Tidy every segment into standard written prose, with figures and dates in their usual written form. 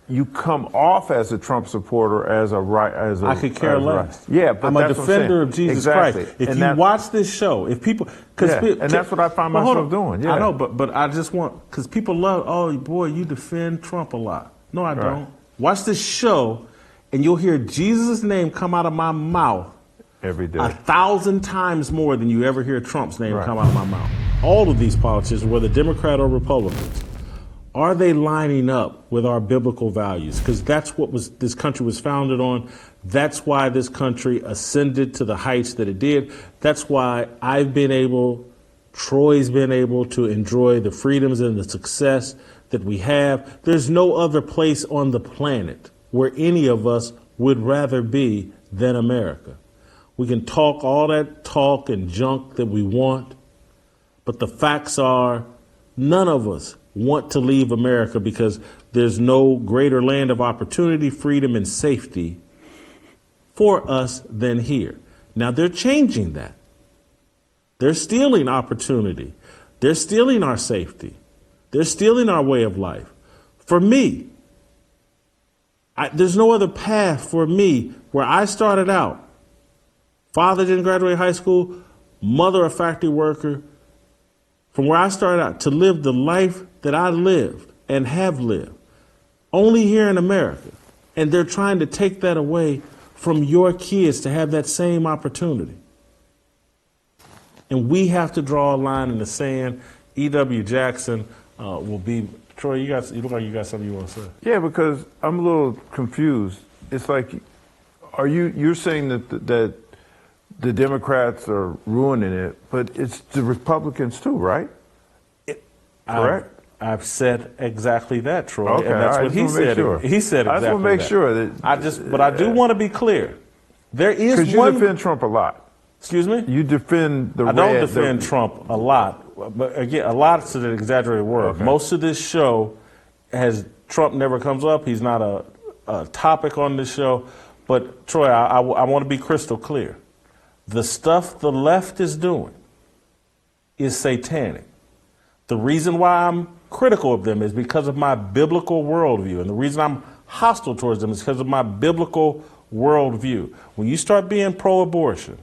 you come off as a Trump supporter I could care less. Yeah, but I'm a defender of Jesus Christ. If you watch this show, if people, and that's what I find myself doing. Yeah, I know, but I just want, because people love, oh boy, you defend Trump a lot. No, I don't. Watch this show, and you'll hear Jesus' name come out of my mouth every day, 1,000 times more than you ever hear Trump's name come out of my mouth. All of these politicians, whether Democrat or Republicans, are they lining up with our biblical values? Because that's what this country was founded on. That's why this country ascended to the heights that it did. That's why Troy's been able to enjoy the freedoms and the success that we have. There's no other place on the planet where any of us would rather be than America. We can talk all that talk and junk that we want, but the facts are none of us want to leave America because there's no greater land of opportunity, freedom, and safety for us than here. Now they're changing that. They're stealing opportunity. They're stealing our safety. They're stealing our way of life. For me, there's no other path for me where I started out. Father didn't graduate high school, mother a factory worker. From where I started out to live the life that I lived and have lived, only here in America. And they're trying to take that away from your kids to have that same opportunity. And we have to draw a line in the sand. E.W. Jackson will be, Troy, you look like you got something you want to say. Yeah, because I'm a little confused. It's like, you're saying that the Democrats are ruining it, but it's the Republicans too, right? Correct? I've said exactly that, Troy, okay, and that's what he said. Sure. He said exactly that. I just want to make sure that. But I do want to be clear. There is because you defend Trump a lot. Excuse me? You defend the. I don't defend Trump a lot, but again, a lot is an exaggerated word. Okay. Most of this show Trump never comes up. He's not a topic on this show. But Troy, I want to be crystal clear. The stuff the left is doing is satanic. The reason why I'm critical of them is because of my biblical worldview. And the reason I'm hostile towards them is because of my biblical worldview. When you start being pro-abortion,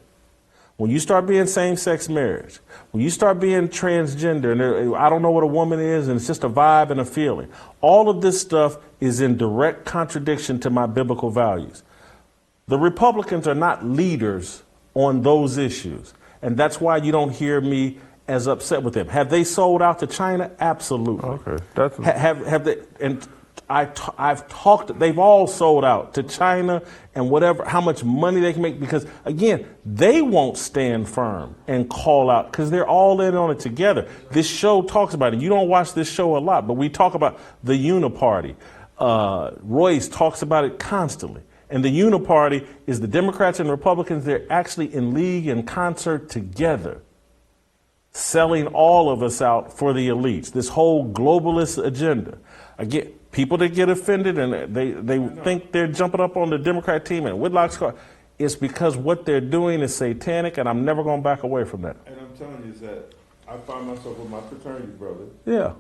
when you start being same-sex marriage, when you start being transgender, and I don't know what a woman is, and it's just a vibe and a feeling, all of this stuff is in direct contradiction to my biblical values. The Republicans are not leaders on those issues. And that's why you don't hear me as upset with them. Have they sold out to China? Absolutely. Okay. That's have they? And I've talked. They've all sold out to China and whatever. How much money they can make? Because again, they won't stand firm and call out because they're all in on it together. This show talks about it. You don't watch this show a lot, but we talk about the Uniparty. Royce talks about it constantly. And the Uniparty is the Democrats and Republicans. They're actually in league and concert together, selling all of us out for the elites, this whole globalist agenda. Again, people that get offended and they think they're jumping up on the Democrat team and Whitlock's car, it's because what they're doing is satanic, and I'm never going to back away from that. And I'm telling you is that I find myself with my fraternity brother. Yeah.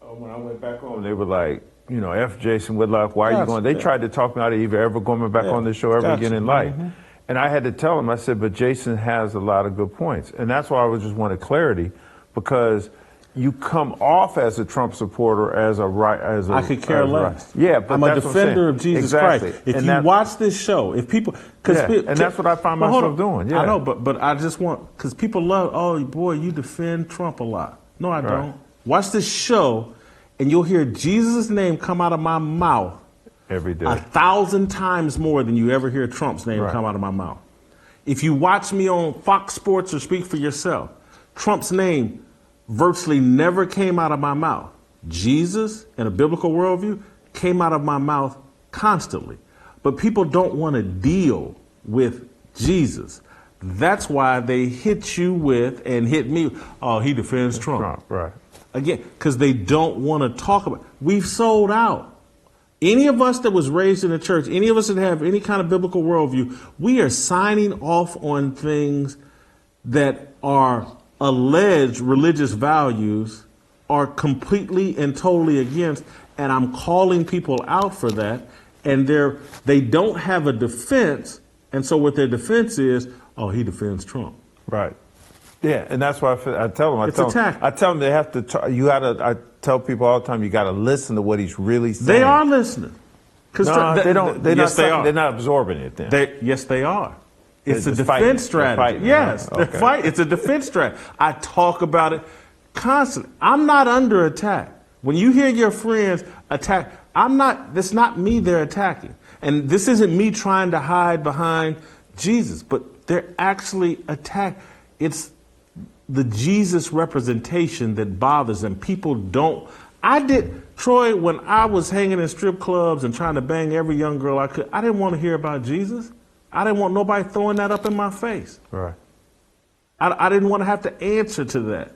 When I went back home, they were like, F. Jason Whitlock, why are you going? They tried to talk me out of ever going back on this show ever again in life. Mm-hmm. And I had to tell him, I said, but Jason has a lot of good points. And that's why I just wanted clarity, because you come off as a Trump supporter I could care less. Yeah, but I'm a defender of Jesus Christ. If you watch this show, if people, and that's what I find myself doing. Yeah. I know, but I just want, because people love, oh boy, you defend Trump a lot. No, I don't. Watch this show, and you'll hear Jesus' name come out of my mouth every day, 1,000 times more than you ever hear Trump's name come out of my mouth. If you watch me on Fox Sports or speak for yourself, Trump's name virtually never came out of my mouth. Jesus, in a biblical worldview, came out of my mouth constantly. But people don't want to deal with Jesus. That's why they hit you with and hit me. Oh, he defends Trump. Right. Again, because they don't want to talk about it. We've sold out. Any of us that was raised in the church, any of us that have any kind of biblical worldview, we are signing off on things that are alleged religious values are completely and totally against. and I'm calling people out for that, and they don't have a defense, and so what their defense is, oh, he defends Trump. Right. Yeah, and that's why I tell them. I tell them they have to. I tell people all the time, you got to listen to what he's really saying. They are listening. No, they don't. They're yes, they are. They're not absorbing it. Then. Yes, they are. It's a defense fighting. strategy. Yes, okay. they're fighting. It's a defense strategy. I talk about it constantly. I'm not under attack. When you hear your friends attack, I'm not. That's not me. They're attacking, and this isn't me trying to hide behind Jesus, but they're actually attacked. It's the Jesus representation that bothers them. People don't. Troy, when I was hanging in strip clubs and trying to bang every young girl I could, I didn't want to hear about Jesus. I didn't want nobody throwing that up in my face. Right. I didn't want to have to answer to that.